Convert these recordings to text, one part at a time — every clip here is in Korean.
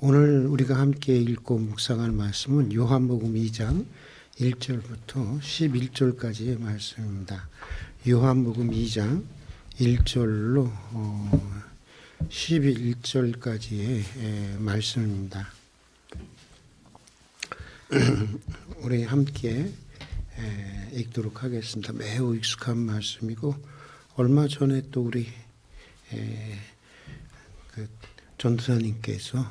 오늘 우리가 함께 읽고 묵상할 말씀은 요한복음 2장 1절부터 11절까지의 말씀입니다. 요한복음 2장 1절로 11절까지의 말씀입니다. 우리 함께 읽도록 하겠습니다. 매우 익숙한 말씀이고 얼마 전에 또 우리 전도사님께서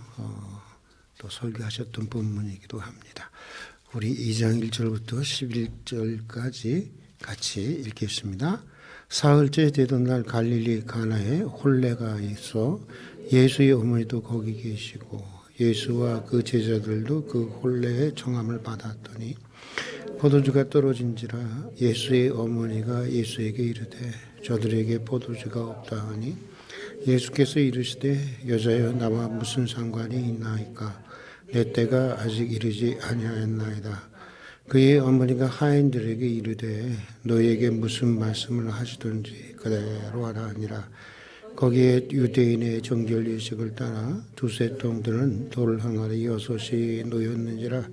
또 설교하셨던 본문이기도 합니다. 우리 2장 1절부터 11절까지 같이 읽겠습니다. 사흘째 되던 날 갈릴리 가나에 혼례가 있어 예수의 어머니도 거기 계시고 예수와 그 제자들도 그 혼례의 청함을 받았더니 포도주가 떨어진지라 예수의 어머니가 예수에게 이르되 저들에게 포도주가 없다 하니 예수께서 이르시되 여자여 나와 무슨 상관이 있나이까 내 때가 아직 이르지 아니하였나이다. 그의 어머니가 하인들에게 이르되 너희에게 무슨 말씀을 하시든지 그대로 하라 하니라. 거기에 유대인의 정결 예식을 따라 두세 통들은 돌 항아리 6이 놓였는지라.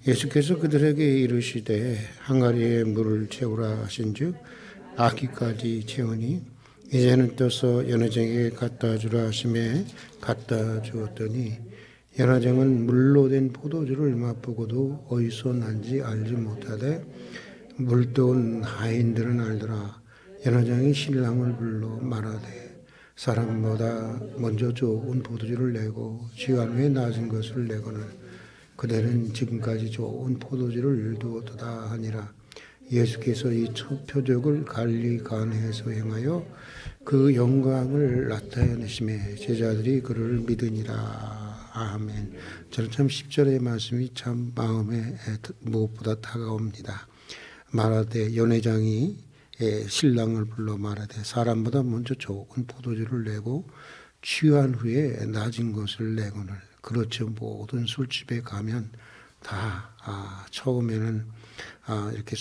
예수께서 그들에게 이르시되 항아리에 물을 채우라 하신즉 아기까지 채우니 이제는 떠서 연회장에게 갖다 주라 하심에 갖다 주었더니 연회장은 물로 된 포도주를 맛보고도 어디서 난지 알지 못하되 물도온 하인들은 알더라. 연회장이 신랑을 불러 말하되 사람보다 먼저 좋은 포도주를 내고 취한 후에 낮은 것을 내거늘 그대는 지금까지 좋은 포도주를 두었도다 하니라. 예수께서 이 첫 표적을 갈릴리 가나에서 행하여 그 영광을 나타내심에 제자들이 그를 믿으니라. 아멘. 저는 참 10절의 말씀이 참 마음에 무엇보다 다가옵니다. 말하되 연회장이 신랑을 불러 말하되 사람보다 먼저 좋은 포도주를 내고 취한 후에 낮은 것을 내거늘 그렇죠. 모든 술집에 가면 다 처음에는 이렇게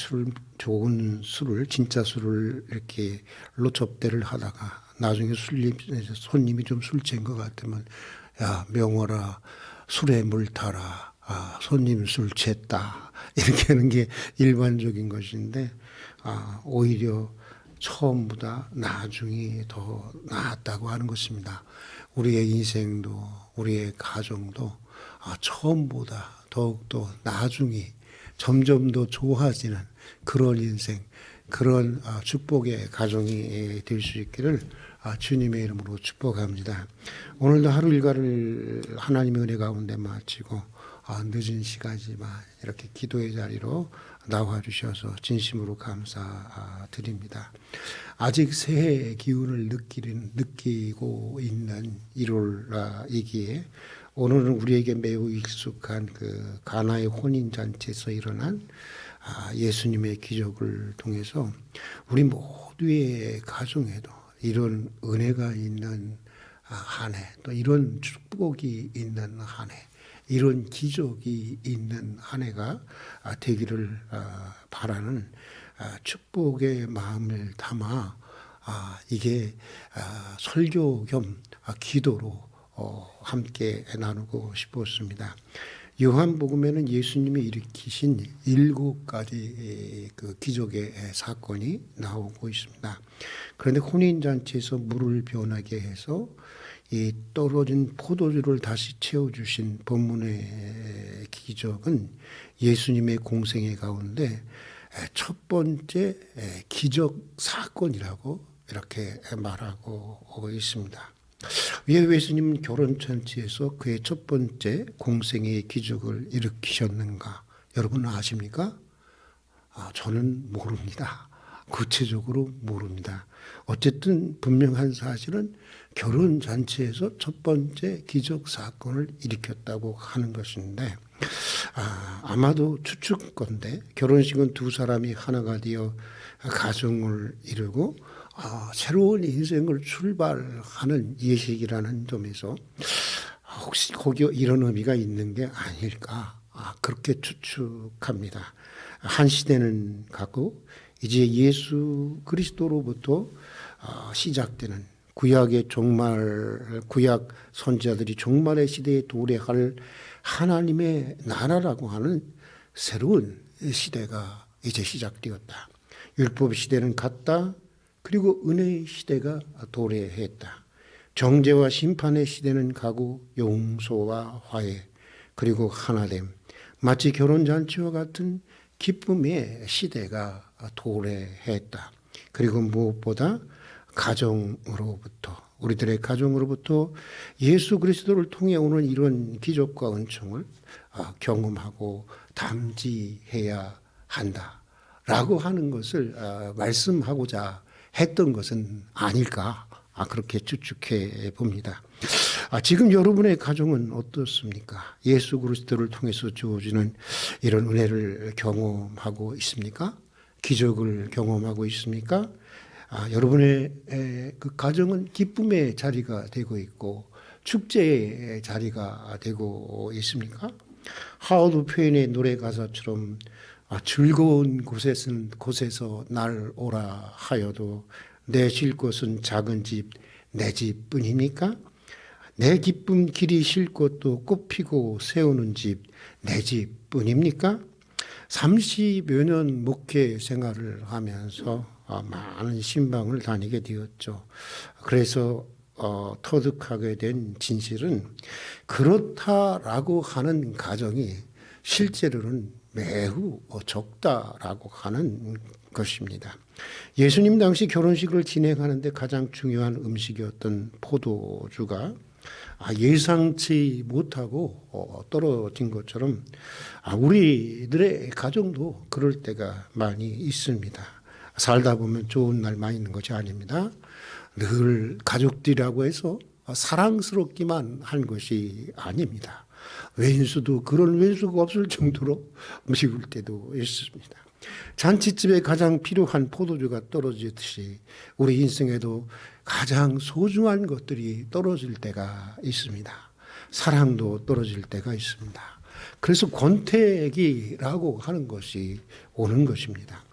좋은 술을 진짜 술을 이렇게 로 접대를 하다가 나중에 손님이 좀 술 취한 것 같으면 야 명월아 술에 물 타라 손님 술 취했다 이렇게 하는 게 일반적인 것인데 오히려 처음보다 나중이 더 나았다고 하는 것입니다. 우리의 인생도 우리의 가정도 처음보다 더욱더 나중이 점점 더 좋아지는 그런 인생, 그런 축복의 가정이 될 수 있기를 주님의 이름으로 축복합니다. 오늘도 하루 일과를 하나님의 은혜 가운데 마치고 늦은 시간이지만 이렇게 기도의 자리로 나와주셔서 진심으로 감사드립니다. 아직 새해의 기운을 느끼고 있는 1월이기에 오늘은 우리에게 매우 익숙한 그 가나의 혼인잔치에서 일어난 예수님의 기적을 통해서 우리 모두의 가정에도 이런 은혜가 있는 한 해, 또 이런 축복이 있는 한 해, 이런 기적이 있는 한 해가 되기를 바라는 축복의 마음을 담아 이게 설교 겸 기도로 함께 나누고 싶었습니다. 요한복음에는 예수님이 일으키신 7가지 그 기적의 사건이 나오고 있습니다. 그런데 혼인잔치에서 물을 변하게 해서 이 떨어진 포도주를 다시 채워주신 본문의 기적은 예수님의 공생애 가운데 첫 번째 기적 사건이라고 이렇게 말하고 있습니다. 왜 예수님은 결혼잔치에서 그의 첫 번째 공생애의 기적을 일으키셨는가? 여러분 아십니까? 저는 모릅니다. 구체적으로 모릅니다. 어쨌든 분명한 사실은 결혼잔치에서 첫 번째 기적 사건을 일으켰다고 하는 것인데 아마도 추측건데 결혼식은 두 사람이 하나가 되어 가정을 이루고 새로운 인생을 출발하는 예식이라는 점에서 혹시 거기에 이런 의미가 있는 게 아닐까 그렇게 추측합니다. 한 시대는 갔고 이제 예수 그리스도로부터 시작되는 구약의 종말, 구약 선지자들이 종말의 시대에 도래할 하나님의 나라라고 하는 새로운 시대가 이제 시작되었다. 율법 시대는 갔다. 그리고 은혜의 시대가 도래했다. 정죄와 심판의 시대는 가고 용서와 화해 그리고 하나됨, 마치 결혼잔치와 같은 기쁨의 시대가 도래했다. 그리고 무엇보다 가정으로부터, 우리들의 가정으로부터 예수 그리스도를 통해 오는 이런 기적과 은총을 경험하고 담지해야 한다라고 하는 것을 말씀하고자 했던 것은 아닐까, 그렇게 추측해 봅니다. 지금 여러분의 가정은 어떻습니까? 예수 그리스도를 통해서 주어지는 이런 은혜를 경험하고 있습니까? 기적을 경험하고 있습니까? 여러분의 그 가정은 기쁨의 자리가 되고 있고 축제의 자리가 되고 있습니까? 하워드 표현의 노래 가사처럼 즐거운 곳에서 날 오라 하여도 내 쉴 곳은 작은 집, 내 집뿐입니까? 내 기쁨 길이 쉴 곳도 꽃피고 세우는 집, 내 집뿐입니까? 30여 년 목회 생활을 하면서 많은 신방을 다니게 되었죠. 그래서 터득하게 된 진실은 그렇다라고 하는 가정이 실제로는 매우 적다라고 하는 것입니다. 예수님 당시 결혼식을 진행하는데 가장 중요한 음식이었던 포도주가 예상치 못하고 떨어진 것처럼 우리들의 가정도 그럴 때가 많이 있습니다. 살다 보면 좋은 날만 있는 것이 아닙니다. 늘 가족들이라고 해서 사랑스럽기만 한 것이 아닙니다. 왼수도 그런 왼수가 없을 정도로 음식을 때도 있습니다. 잔치집에 가장 필요한 포도주가 떨어지듯이 우리 인생에도 가장 소중한 것들이 떨어질 때가 있습니다. 사랑도 떨어질 때가 있습니다. 그래서 권태기라고 하는 것이 오는 것입니다.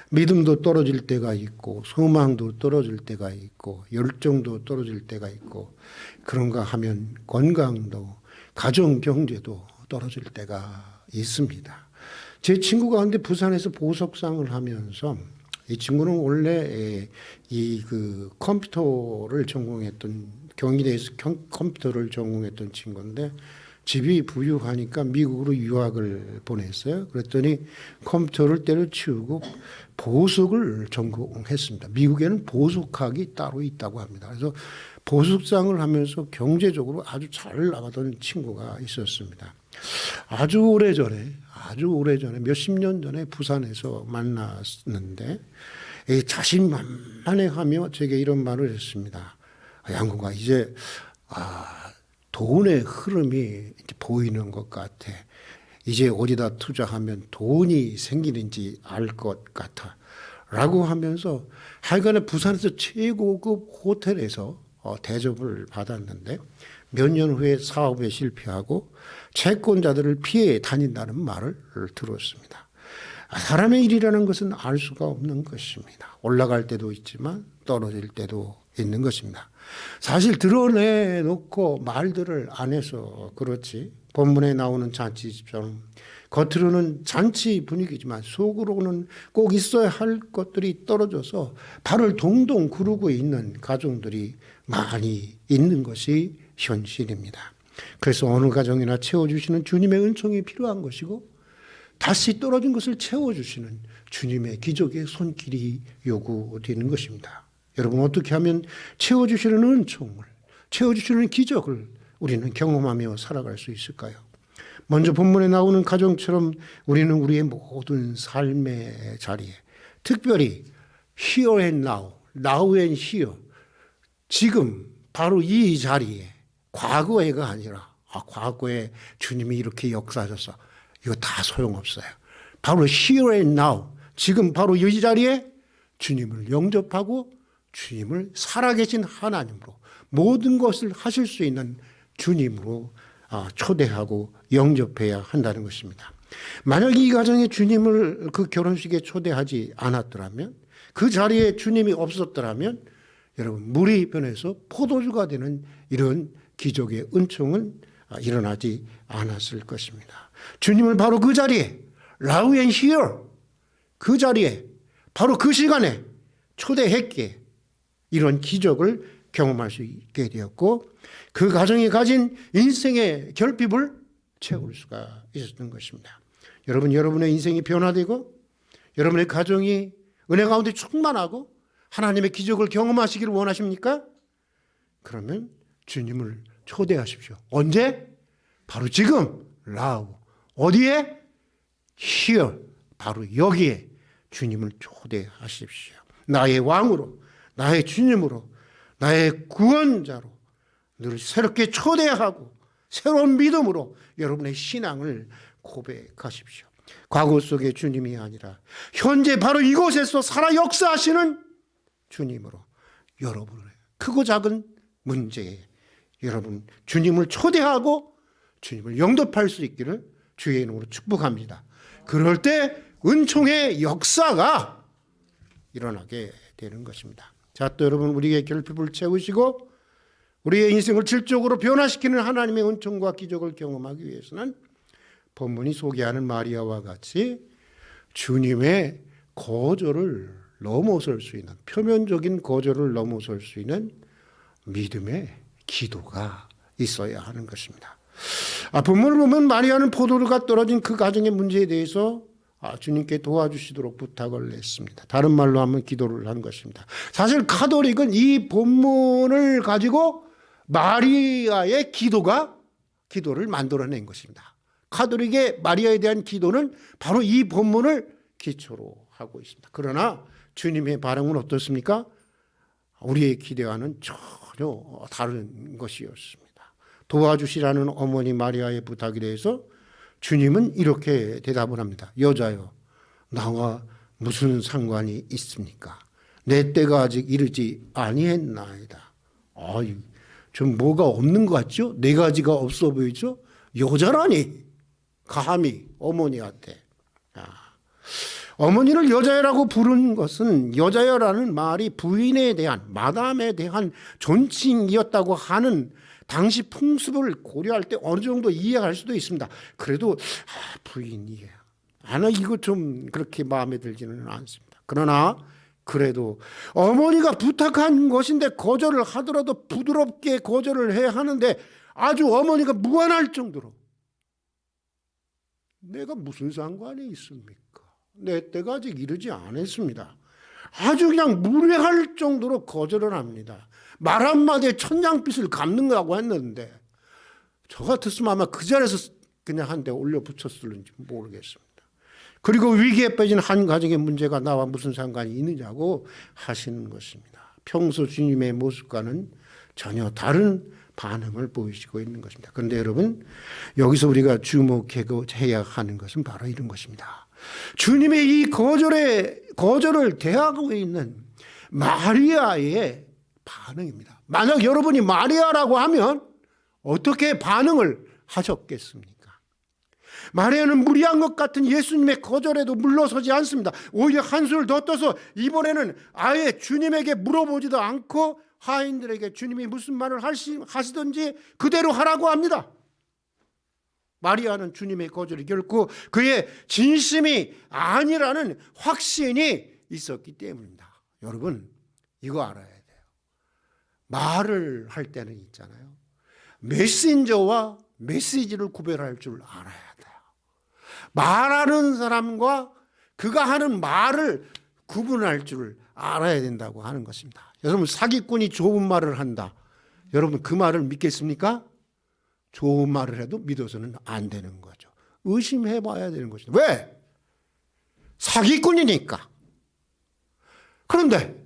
믿음도 떨어질 때가 있고 소망도 떨어질 때가 있고 열정도 떨어질 때가 있고 그런가 하면 건강도 가정 경제도 떨어질 때가 있습니다. 제 친구 가운데 부산에서 보석상을 하면서 이 친구는 원래 그 컴퓨터를 전공했던 경희대에서 컴퓨터를 전공했던 친구인데 집이 부유하니까 미국으로 유학을 보냈어요. 그랬더니 컴퓨터를 때려치우고 보석을 전공했습니다. 미국에는 보석학이 따로 있다고 합니다. 그래서 보석상을 하면서 경제적으로 아주 잘 나가던 친구가 있었습니다. 아주 오래전에 몇십 년 전에 부산에서 만났는데 자신만만해하며 제게 이런 말을 했습니다. 양구가 이제 돈의 흐름이 이제 보이는 것 같아. 이제 어디다 투자하면 돈이 생기는지 알 것 같아. 라고 하면서 하여간에 부산에서 최고급 호텔에서 대접을 받았는데 몇 년 후에 사업에 실패하고 채권자들을 피해 다닌다는 말을 들었습니다. 사람의 일이라는 것은 알 수가 없는 것입니다. 올라갈 때도 있지만 떨어질 때도 있는 것입니다. 사실 드러내놓고 말들을 안 해서 그렇지 본문에 나오는 잔치집처럼 겉으로는 잔치 분위기지만 속으로는 꼭 있어야 할 것들이 떨어져서 발을 동동 구르고 있는 가정들이 많이 있는 것이 현실입니다. 그래서 어느 가정이나 채워주시는 주님의 은총이 필요한 것이고 다시 떨어진 것을 채워주시는 주님의 기적의 손길이 요구되는 것입니다. 여러분 어떻게 하면 채워주시는 은총을, 채워주시는 기적을 우리는 경험하며 살아갈 수 있을까요? 먼저 본문에 나오는 가정처럼 우리는 우리의 모든 삶의 자리에 특별히 here and now, now and here, 지금 바로 이 자리에 과거에가 아니라 과거에 주님이 이렇게 역사하셔서 이거 다 소용없어요. 바로 here and now, 지금 바로 이 자리에 주님을 영접하고 주님을 살아계신 하나님으로 모든 것을 하실 수 있는 주님으로 초대하고 영접해야 한다는 것입니다. 만약 이 가정에 주님을 그 결혼식에 초대하지 않았더라면 그 자리에 주님이 없었더라면 여러분 물이 변해서 포도주가 되는 이런 기적의 은총은 일어나지 않았을 것입니다. 주님을 바로 그 자리에 Now and here 그 자리에 바로 그 시간에 초대했기에 이런 기적을 경험할 수 있게 되었고 그 가정이 가진 인생의 결핍을 채울 수가 있었던 것입니다. 여러분, 여러분의 인생이 변화되고 여러분의 가정이 은혜 가운데 충만하고 하나님의 기적을 경험하시기를 원하십니까? 그러면 주님을 초대하십시오. 언제? 바로 지금. now. 어디에? here. 바로 여기에 주님을 초대하십시오. 나의 왕으로, 나의 주님으로, 나의 구원자로 늘 새롭게 초대하고 새로운 믿음으로 여러분의 신앙을 고백하십시오. 과거 속의 주님이 아니라 현재 바로 이곳에서 살아 역사하시는 주님으로 여러분의 크고 작은 문제에 여러분 주님을 초대하고 주님을 영접할 수 있기를 주의 이름으로 축복합니다. 그럴 때 은총의 역사가 일어나게 되는 것입니다. 자, 또 여러분 우리의 결핍을 채우시고 우리의 인생을 질적으로 변화시키는 하나님의 은총과 기적을 경험하기 위해서는 본문이 소개하는 마리아와 같이 주님의 거절을 넘어설 수 있는 표면적인 거절을 넘어설 수 있는 믿음의 기도가 있어야 하는 것입니다. 본문을 보면 마리아는 포도주가 떨어진 그 가정의 문제에 대해서 주님께 도와주시도록 부탁을 했습니다. 다른 말로 하면 기도를 한 것입니다. 사실 가톨릭은 이 본문을 가지고 마리아의 기도를 만들어낸 것입니다. 가톨릭의 마리아에 대한 기도는 바로 이 본문을 기초로 하고 있습니다. 그러나 주님의 반응은 어떻습니까? 우리의 기대와는 전혀 다른 것이었습니다. 도와주시라는 어머니 마리아의 부탁에 대해서 주님은 이렇게 대답을 합니다. 여자여, 나와 무슨 상관이 있습니까? 내 때가 아직 이르지 아니했나이다. 좀 뭐가 없는 것 같죠? 네 가지가 없어 보이죠? 여자라니 감히 어머니한테. 어머니를 여자여라고 부른 것은 여자여라는 말이 부인에 대한 마담에 대한 존칭이었다고 하는 당시 풍습을 고려할 때 어느 정도 이해할 수도 있습니다. 그래도 부인이에요. 이거 좀 그렇게 마음에 들지는 않습니다. 그러나 그래도 어머니가 부탁한 것인데 거절을 하더라도 부드럽게 거절을 해야 하는데 아주 어머니가 무안할 정도로 내가 무슨 상관이 있습니까? 내 때가 아직 이르지 않았습니다. 아주 그냥 무례할 정도로 거절을 합니다. 말 한마디에 천냥빚을 갚는다고 했는데 저 같았으면 아마 그 자리에서 그냥 한 대 올려 붙였을는지 모르겠습니다. 그리고 위기에 빠진 한 가정의 문제가 나와 무슨 상관이 있느냐고 하시는 것입니다. 평소 주님의 모습과는 전혀 다른 반응을 보이시고 있는 것입니다. 그런데 여러분 여기서 우리가 주목해야 하는 것은 바로 이런 것입니다. 주님의 이 거절을 대하고 있는 마리아의 반응입니다. 만약 여러분이 마리아라고 하면 어떻게 반응을 하셨겠습니까? 마리아는 무리한 것 같은 예수님의 거절에도 물러서지 않습니다. 오히려 한술 더 떠서 이번에는 아예 주님에게 물어보지도 않고 하인들에게 주님이 무슨 말을 하시든지 그대로 하라고 합니다. 마리아는 주님의 거절이 결코 그의 진심이 아니라는 확신이 있었기 때문입니다. 여러분 이거 알아야 돼요. 말을 할 때는 있잖아요. 메신저와 메시지를 구별할 줄 알아야 돼요. 말하는 사람과 그가 하는 말을 구분할 줄 알아야 된다고 하는 것입니다. 여러분 사기꾼이 좋은 말을 한다. 여러분 그 말을 믿겠습니까? 좋은 말을 해도 믿어서는 안 되는 거죠. 의심해 봐야 되는 것이죠. 왜? 사기꾼이니까. 그런데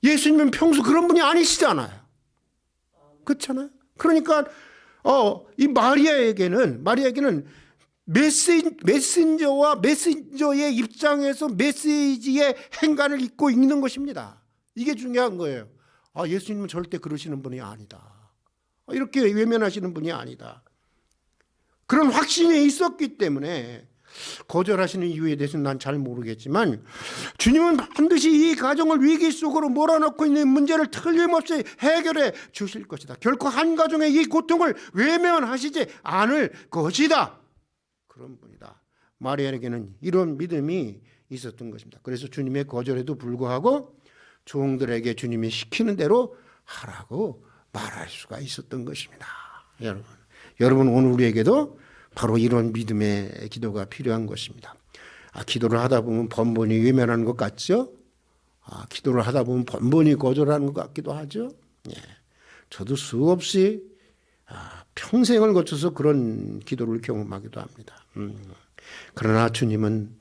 예수님은 평소 그런 분이 아니시잖아요. 그렇잖아요. 그러니까 이 마리아에게는 메신저와 메신저의 입장에서 메시지의 행간을 잊고 있는 것입니다. 이게 중요한 거예요. 예수님은 절대 그러시는 분이 아니다. 이렇게 외면하시는 분이 아니다. 그런 확신이 있었기 때문에 거절하시는 이유에 대해서는 난 잘 모르겠지만 주님은 반드시 이 가정을 위기 속으로 몰아넣고 있는 문제를 틀림없이 해결해 주실 것이다. 결코 한 가정의 이 고통을 외면하시지 않을 것이다. 그런 분이다. 마리아에게는 이런 믿음이 있었던 것입니다. 그래서 주님의 거절에도 불구하고 종들에게 주님이 시키는 대로 하라고 말할 수가 있었던 것입니다. 여러분 오늘 우리에게도 바로 이런 믿음의 기도가 필요한 것입니다. 기도를 하다 보면 번번이 외면하는 것 같죠? 기도를 하다 보면 번번이 거절하는 것 같기도 하죠? 예. 저도 수없이 평생을 거쳐서 그런 기도를 경험하기도 합니다. 그러나 주님은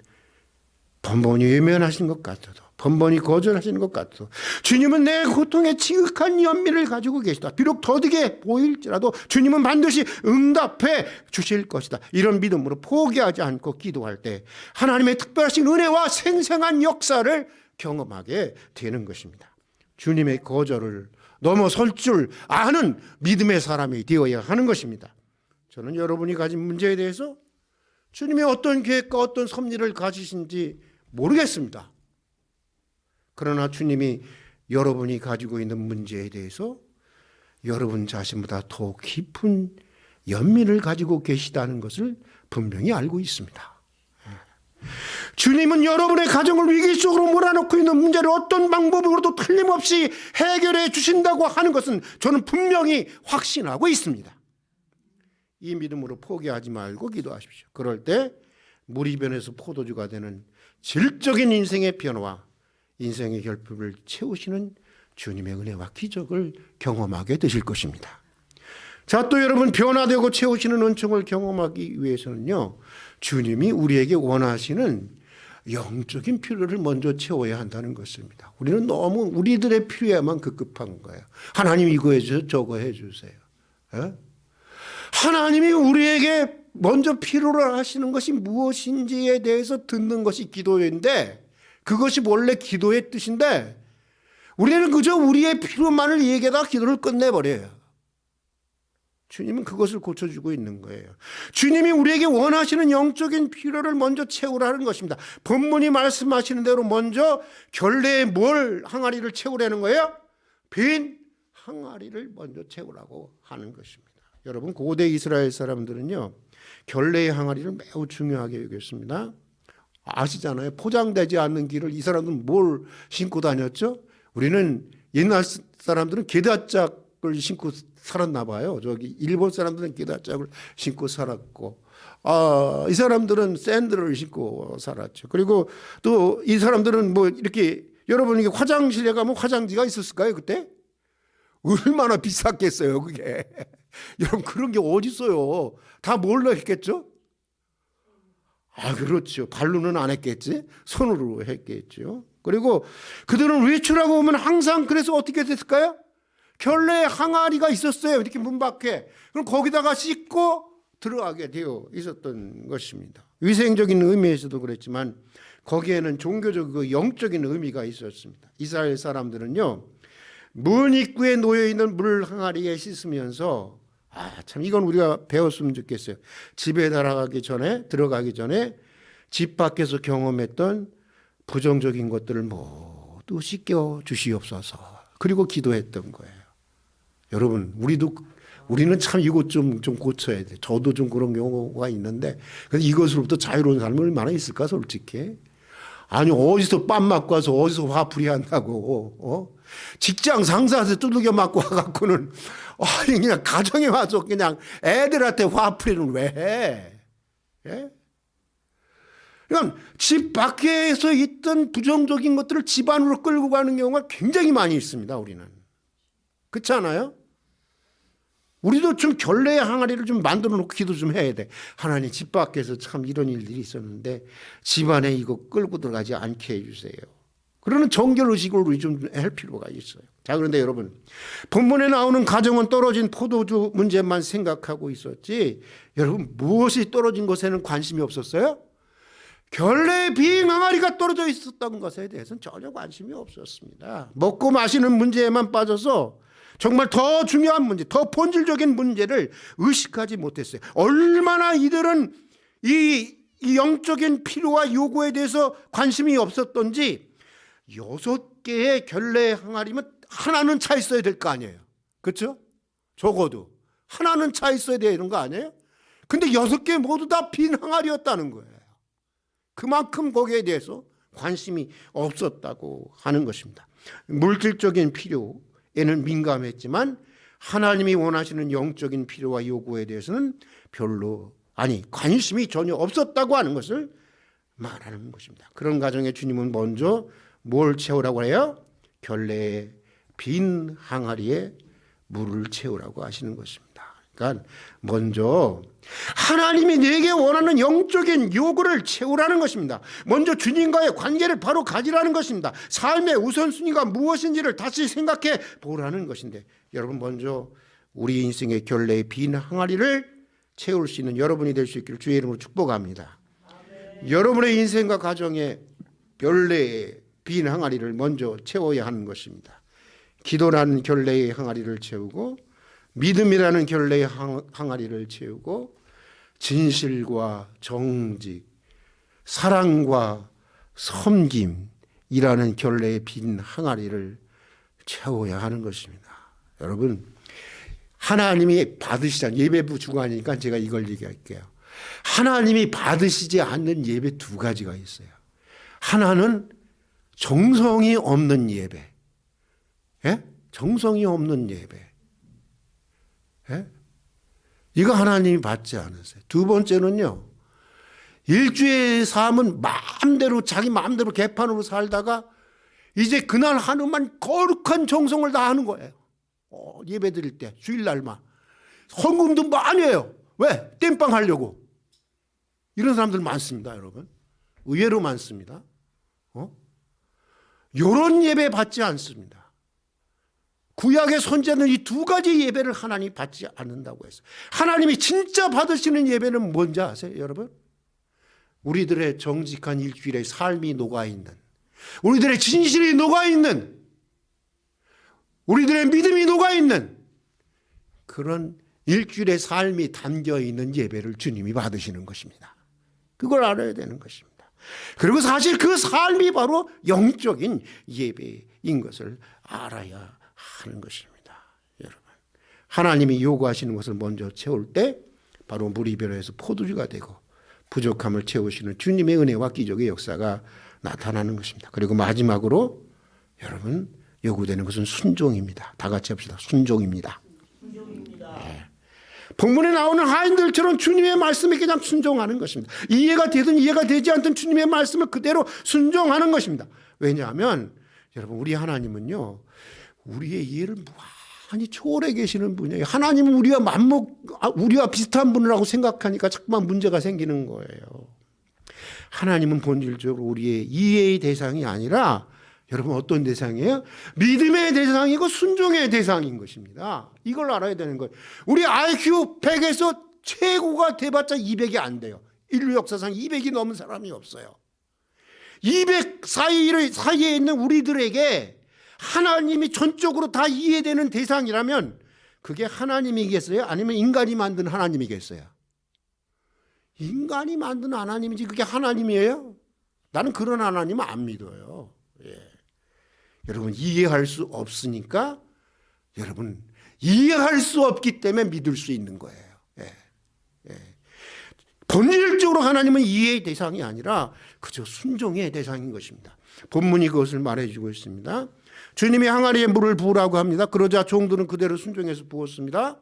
번번이 외면하시는 것 같아도 번번이 거절하시는 것 같아도 주님은 내 고통에 지극한 연민을 가지고 계시다. 비록 더디게 보일지라도 주님은 반드시 응답해 주실 것이다. 이런 믿음으로 포기하지 않고 기도할 때 하나님의 특별하신 은혜와 생생한 역사를 경험하게 되는 것입니다. 주님의 거절을 넘어설 줄 아는 믿음의 사람이 되어야 하는 것입니다. 저는 여러분이 가진 문제에 대해서 주님이 어떤 계획과 어떤 섭리를 가지신지 모르겠습니다. 그러나 주님이 여러분이 가지고 있는 문제에 대해서 여러분 자신보다 더 깊은 연민을 가지고 계시다는 것을 분명히 알고 있습니다. 주님은 여러분의 가정을 위기 속으로 몰아넣고 있는 문제를 어떤 방법으로도 틀림없이 해결해 주신다고 하는 것은 저는 분명히 확신하고 있습니다. 이 믿음으로 포기하지 말고 기도하십시오. 그럴 때 물이 변해서 포도주가 되는 질적인 인생의 변화와 인생의 결핍을 채우시는 주님의 은혜와 기적을 경험하게 되실 것입니다. 자, 또 여러분 변화되고 채우시는 은총을 경험하기 위해서는요, 주님이 우리에게 원하시는 영적인 필요를 먼저 채워야 한다는 것입니다. 우리는 너무 우리들의 필요에만 급급한 거예요. 하나님 이거 해주세요, 저거 해주세요. 하나님이 우리에게 먼저 필요로 하시는 것이 무엇인지에 대해서 듣는 것이 기도인데 그것이 원래 기도의 뜻인데 우리는 그저 우리의 필요만을 얘기하다가 기도를 끝내버려요. 주님은 그것을 고쳐주고 있는 거예요. 주님이 우리에게 원하시는 영적인 필요를 먼저 채우라는 것입니다. 본문이 말씀하시는 대로 먼저 결례에 뭘 항아리를 채우라는 거예요? 빈 항아리를 먼저 채우라고 하는 것입니다. 여러분 고대 이스라엘 사람들은요 결례의 항아리를 매우 중요하게 여겼습니다. 아시잖아요. 포장되지 않는 길을 이 사람들은 뭘 신고 다녔죠? 우리는 옛날 사람들은 게다짝을 신고 살았나 봐요. 저기 일본 사람들은 게다짝을 신고 살았고, 이 사람들은 샌들을 신고 살았죠. 그리고 또 이 사람들은 뭐 이렇게 여러분 이게 화장실에 가면 화장지가 있었을까요 그때? 얼마나 비쌌겠어요 그게. 여러분 그런 게 어디 있어요? 다 뭘로 했겠죠? 그렇죠. 발로는 안 했겠지. 손으로 했겠죠. 그리고 그들은 외출하고 오면 항상 그래서 어떻게 됐을까요? 결례 항아리가 있었어요. 이렇게 문 밖에. 그럼 거기다가 씻고 들어가게 되어 있었던 것입니다. 위생적인 의미에서도 그랬지만 거기에는 종교적 영적인 의미가 있었습니다. 이스라엘 사람들은요. 문 입구에 놓여있는 물 항아리에 씻으면서 참 이건 우리가 배웠으면 좋겠어요. 집에 들어가기 전에 집 밖에서 경험했던 부정적인 것들을 모두 씻겨 주시옵소서. 그리고 기도했던 거예요. 여러분 우리는 참 이것 좀 고쳐야 돼. 저도 좀 그런 경우가 있는데 이것으로부터 자유로운 삶이 얼마나 있을까 솔직히. 아니 어디서 빰 맞고 와서 어디서 화풀이 한다고 직장 상사한테 두들겨 맞고 와갖고는 아니 그냥 가정에 와서 그냥 애들한테 화풀이는 왜 해? 예? 그러니까 집 밖에서 있던 부정적인 것들을 집 안으로 끌고 가는 경우가 굉장히 많이 있습니다. 우리는 그렇지 않아요? 우리도 좀 결례의 항아리를 좀 만들어 놓고 기도 좀 해야 돼. 하나님 집 밖에서 참 이런 일들이 있었는데 집 안에 이거 끌고 들어가지 않게 해주세요. 그러는 정결의식을 우리 좀 할 필요가 있어요. 자, 그런데 여러분 본문에 나오는 가정은 떨어진 포도주 문제만 생각하고 있었지 여러분 무엇이 떨어진 것에는 관심이 없었어요? 결례의 빈 항아리가 떨어져 있었던 것에 대해서는 전혀 관심이 없었습니다. 먹고 마시는 문제에만 빠져서 정말 더 중요한 문제, 더 본질적인 문제를 의식하지 못했어요. 얼마나 이들은 이 이 영적인 필요와 요구에 대해서 관심이 없었던지 6개의 결례 항아리면 하나는 차 있어야 될 거 아니에요. 그렇죠? 적어도 하나는 차 있어야 되는 거 아니에요? 근데 6개 모두 다 빈 항아리였다는 거예요. 그만큼 거기에 대해서 관심이 없었다고 하는 것입니다. 물질적인 필요에는 민감했지만 하나님이 원하시는 영적인 필요와 요구에 대해서는 관심이 전혀 없었다고 하는 것을 말하는 것입니다. 그런 가정에 주님은 먼저 뭘 채우라고 해요? 결례의 빈 항아리에 물을 채우라고 하시는 것입니다. 그러니까 먼저 하나님이 내게 원하는 영적인 요구를 채우라는 것입니다. 먼저 주님과의 관계를 바로 가지라는 것입니다. 삶의 우선순위가 무엇인지를 다시 생각해 보라는 것인데, 여러분 먼저 우리 인생의 결례의 빈 항아리를 채울 수 있는 여러분이 될 수 있기를 주의 이름으로 축복합니다. 아멘. 여러분의 인생과 가정의 결례의 빈 항아리를 먼저 채워야 하는 것입니다. 기도라는 결례의 항아리를 채우고, 믿음이라는 결례의 항아리를 채우고, 진실과 정직, 사랑과 섬김이라는 결례의 빈 항아리를 채워야 하는 것입니다. 여러분, 하나님이 받으시잖아요. 예배부 주관이니까 제가 이걸 얘기할게요. 하나님이 받으시지 않는 예배 2가지가 있어요. 하나는 정성이 없는 예배. 예? 정성이 없는 예배. 예? 이거 하나님이 받지 않으세요. 2번째는요. 일주의 삶은 자기 마음대로 개판으로 살다가 이제 그날 하루만 거룩한 정성을 다하는 거예요. 예배 드릴 때 주일날만 헌금도 많이 해요. 왜? 땜빵 하려고. 이런 사람들 많습니다. 여러분, 의외로 많습니다. 이런 예배 받지 않습니다. 구약의 선지자는 이 2가지 예배를 하나님이 받지 않는다고 했어요. 하나님이 진짜 받으시는 예배는 뭔지 아세요, 여러분? 우리들의 정직한 일주일의 삶이 녹아있는, 우리들의 진실이 녹아있는, 우리들의 믿음이 녹아있는 그런 일주일의 삶이 담겨있는 예배를 주님이 받으시는 것입니다. 그걸 알아야 되는 것입니다. 그리고 사실 그 삶이 바로 영적인 예배인 것을 알아야 하는 것입니다. 여러분, 하나님이 요구하시는 것을 먼저 채울 때 바로 물이 변해서 포도주가 되고 부족함을 채우시는 주님의 은혜와 기적의 역사가 나타나는 것입니다. 그리고 마지막으로 여러분, 요구되는 것은 순종입니다. 다 같이 합시다. 순종입니다. 네. 본문에 나오는 하인들처럼 주님의 말씀에 그냥 순종하는 것입니다. 이해가 되든 이해가 되지 않든 주님의 말씀을 그대로 순종하는 것입니다. 왜냐하면 여러분, 우리 하나님은요, 우리의 이해를 무한히 초월해 계시는 분이에요. 하나님은 우리와 비슷한 분이라고 생각하니까 자꾸만 문제가 생기는 거예요. 하나님은 본질적으로 우리의 이해의 대상이 아니라 여러분 어떤 대상이에요? 믿음의 대상이고 순종의 대상인 것입니다. 이걸 알아야 되는 거예요. 우리 IQ 100에서 최고가 돼봤자 200이 안 돼요. 인류 역사상 200이 넘은 사람이 없어요. 200 사이에 있는 우리들에게 하나님이 전적으로 다 이해되는 대상이라면 그게 하나님이겠어요? 아니면 인간이 만든 하나님이겠어요? 인간이 만든 하나님이지 그게 하나님이에요? 나는 그런 하나님은 안 믿어요. 예. 여러분, 이해할 수 없으니까, 여러분 이해할 수 없기 때문에 믿을 수 있는 거예요. 예. 예. 본질적으로 하나님은 이해의 대상이 아니라 그저 순종의 대상인 것입니다. 본문이 그것을 말해주고 있습니다. 주님이 항아리에 물을 부으라고 합니다. 그러자 종들은 그대로 순종해서 부었습니다.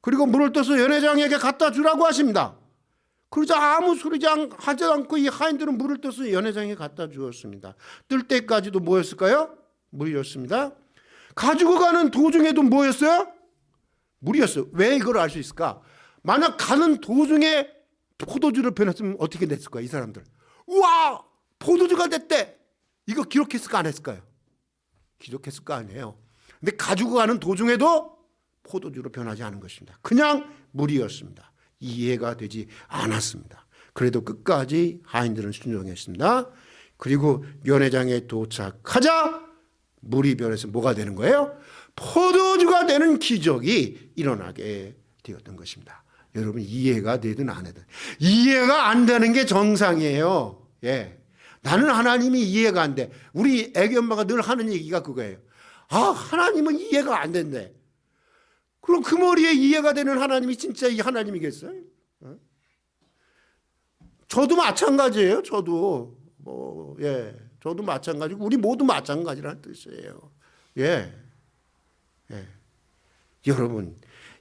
그리고 물을 떠서 연회장에게 갖다 주라고 하십니다. 그러자 아무 소리지 하지 않고 이 하인들은 물을 떠서 연회장에 갖다 주었습니다. 뜰 때까지도 뭐였을까요? 물이었습니다. 가지고 가는 도중에도 뭐였어요? 물이었어요. 왜 이걸 알 수 있을까? 만약 가는 도중에 포도주를 변했으면 어떻게 됐을까요? 이 사람들. 우와! 포도주가 됐대! 이거 기록했을까 안 했을까요? 기록했을 거 아니에요. 근데 가지고 가는 도중에도 포도주로 변하지 않은 것입니다. 그냥 물이었습니다. 이해가 되지 않았습니다. 그래도 끝까지 하인들은 순종했습니다. 그리고 연회장에 도착하자 물이 변해서 뭐가 되는 거예요? 포도주가 되는 기적이 일어나게 되었던 것입니다. 여러분 이해가 되든 안 되든 이해가 안 되는 게 정상이에요. 예. 나는 하나님이 이해가 안 돼. 우리 애기 엄마가 늘 하는 얘기가 그거예요. 아, 하나님은 이해가 안 된대. 그럼 그 머리에 이해가 되는 하나님이 진짜 이 하나님이겠어요? 저도 마찬가지예요. 저도 저도 마찬가지고 우리 모두 마찬가지라는 뜻이에요. 예. 여러분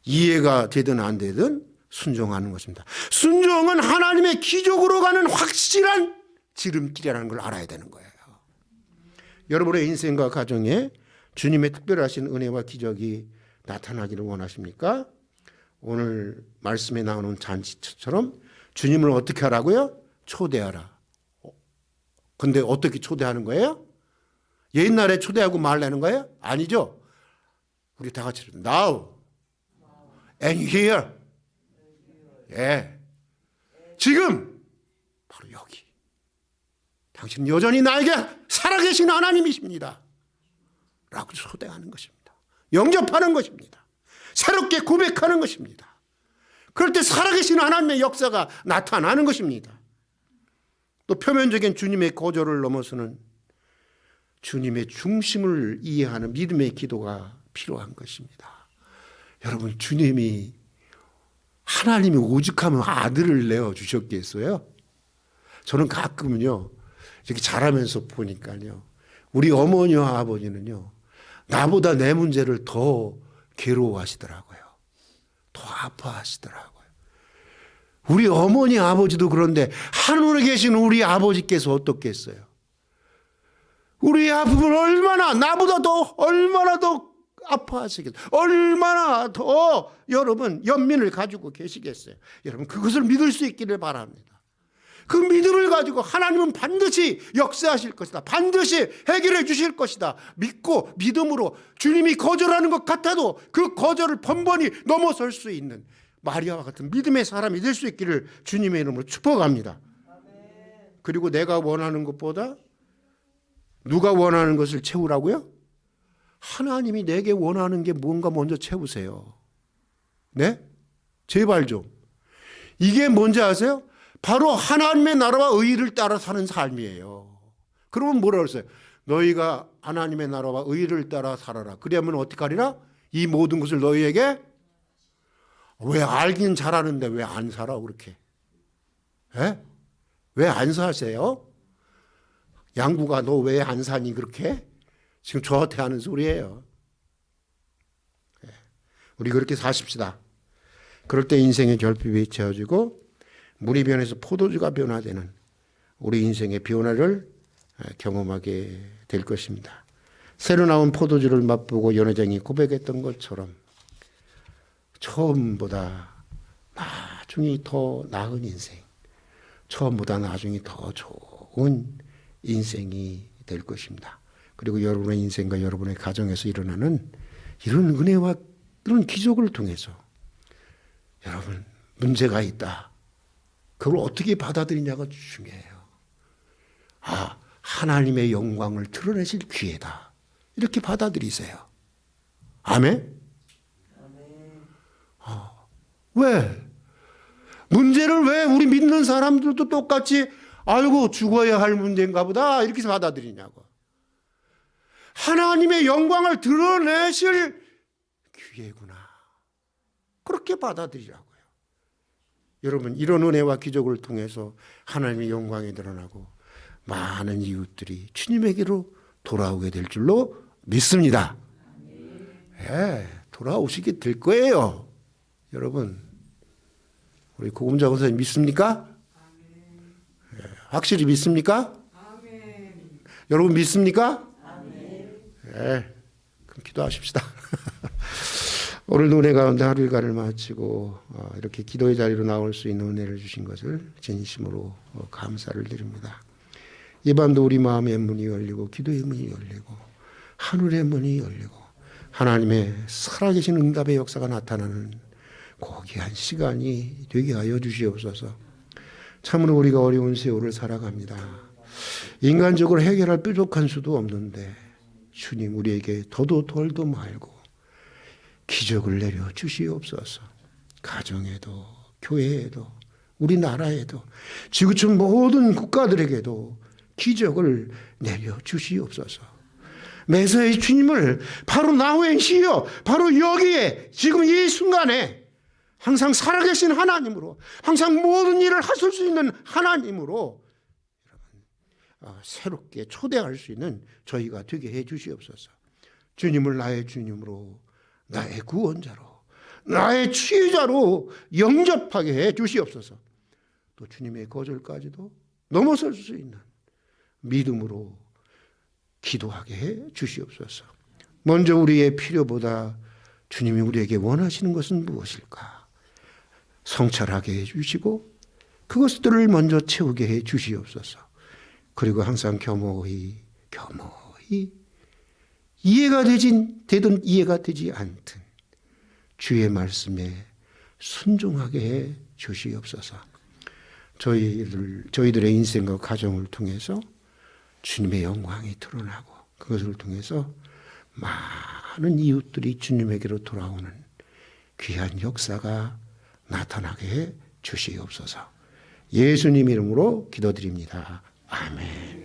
이해가 되든 안 되든 순종하는 것입니다. 순종은 하나님의 기적으로 가는 확실한 지름길이라는 걸 알아야 되는 거예요. 여러분의 인생과 가정에 주님의 특별하신 은혜와 기적이 나타나기를 원하십니까? 오늘 말씀에 나오는 잔치처럼 주님을 어떻게 하라고요? 초대하라. 근데 어떻게 초대하는 거예요? 옛날에 초대하고 말라는 거예요? 아니죠. 우리 다 같이 now and here. 예. 지금 바로 여기. 당신은 여전히 나에게 살아계신 하나님이십니다. 라고 초대하는 것입니다. 영접하는 것입니다. 새롭게 고백하는 것입니다. 그럴 때 살아계신 하나님의 역사가 나타나는 것입니다. 또 표면적인 주님의 거절을 넘어서는 주님의 중심을 이해하는 믿음의 기도가 필요한 것입니다. 여러분 주님이 하나님이 오죽하면 아들을 내어주셨겠어요? 저는 가끔은요 이렇게 자라면서 보니까요 우리 어머니와 아버지는요 나보다 내 문제를 더 괴로워하시더라고요. 더 아파하시더라고요. 우리 어머니 아버지도 그런데 하늘에 계신 우리 아버지께서 어떻겠어요? 우리 아픔을 얼마나 나보다 얼마나 더 아파하시겠어요? 얼마나 더 여러분 연민을 가지고 계시겠어요? 여러분 그것을 믿을 수 있기를 바랍니다. 그 믿음을 가지고 하나님은 반드시 역사하실 것이다. 반드시 해결해 주실 것이다. 믿고 믿음으로 주님이 거절하는 것 같아도 그 거절을 번번이 넘어설 수 있는 마리아와 같은 믿음의 사람이 될 수 있기를 주님의 이름으로 축복합니다. 그리고 내가 원하는 것보다 누가 원하는 것을 채우라고요? 하나님이 내게 원하는 게 뭔가 먼저 채우세요. 네? 제발 좀. 이게 뭔지 아세요? 바로 하나님의 나라와 의의를 따라 사는 삶이에요. 그러면 뭐라 그랬어요? 너희가 하나님의 나라와 의의를 따라 살아라. 그러면 어떻게 하리라? 이 모든 것을 너희에게 왜 알긴 잘하는데 왜 안 살아 그렇게? 왜 안 사세요? 양구가 너 왜 안 사니 그렇게? 지금 저한테 하는 소리예요. 우리 그렇게 사십시다. 그럴 때 인생의 결핍이 채워지고 물이 변해서 포도주가 변화되는 우리 인생의 변화를 경험하게 될 것입니다. 새로 나온 포도주를 맛보고 연회장이 고백했던 것처럼 처음보다 나중이 더 나은 인생, 처음보다 나중이 더 좋은 인생이 될 것입니다. 그리고 여러분의 인생과 여러분의 가정에서 일어나는 이런 은혜와 이런 기적을 통해서 여러분 문제가 있다. 그걸 어떻게 받아들이냐가 중요해요. 하나님의 영광을 드러내실 기회다. 이렇게 받아들이세요. 아멘? 왜? 문제를 왜 우리 믿는 사람들도 똑같이 아이고 죽어야 할 문제인가 보다 이렇게 받아들이냐고. 하나님의 영광을 드러내실 기회구나. 그렇게 받아들이라고요. 여러분 이런 은혜와 기적을 통해서 하나님의 영광이 드러나고 많은 이웃들이 주님에게로 돌아오게 될 줄로 믿습니다. 돌아오시게 될 거예요. 여러분 우리 고금자 권사님 믿습니까? 확실히 믿습니까? 여러분 믿습니까? 그럼 기도하십시다. 오늘도 은혜 가운데 하루 일과를 마치고 이렇게 기도의 자리로 나올 수 있는 은혜를 주신 것을 진심으로 감사를 드립니다. 이 밤도 우리 마음의 문이 열리고 기도의 문이 열리고 하늘의 문이 열리고 하나님의 살아계신 응답의 역사가 나타나는 고귀한 시간이 되게 하여 주시옵소서. 참으로 우리가 어려운 세월을 살아갑니다. 인간적으로 해결할 뾰족한 수도 없는데 주님 우리에게 더도 덜도 말고 기적을 내려 주시옵소서. 가정에도 교회에도 우리나라에도 지구촌 모든 국가들에게도 기적을 내려주시옵소서. 메시아의 주님을 바로 나오시어 바로 여기에 지금 이 순간에 항상 살아계신 하나님으로, 항상 모든 일을 하실 수 있는 하나님으로 새롭게 초대할 수 있는 저희가 되게 해 주시옵소서. 주님을 나의 주님으로, 나의 구원자로, 나의 치유자로 영접하게 해 주시옵소서. 또 주님의 거절까지도 넘어설 수 있는 믿음으로 기도하게 해 주시옵소서. 먼저 우리의 필요보다 주님이 우리에게 원하시는 것은 무엇일까? 성찰하게 해 주시고 그것들을 먼저 채우게 해 주시옵소서. 그리고 항상 겸허히 이해가 되든 이해가 되지 않든 주의 말씀에 순종하게 해 주시옵소서. 저희들의 인생과 가정을 통해서 주님의 영광이 드러나고 그것을 통해서 많은 이웃들이 주님에게로 돌아오는 귀한 역사가 나타나게 해 주시옵소서. 예수님 이름으로 기도드립니다. 아멘.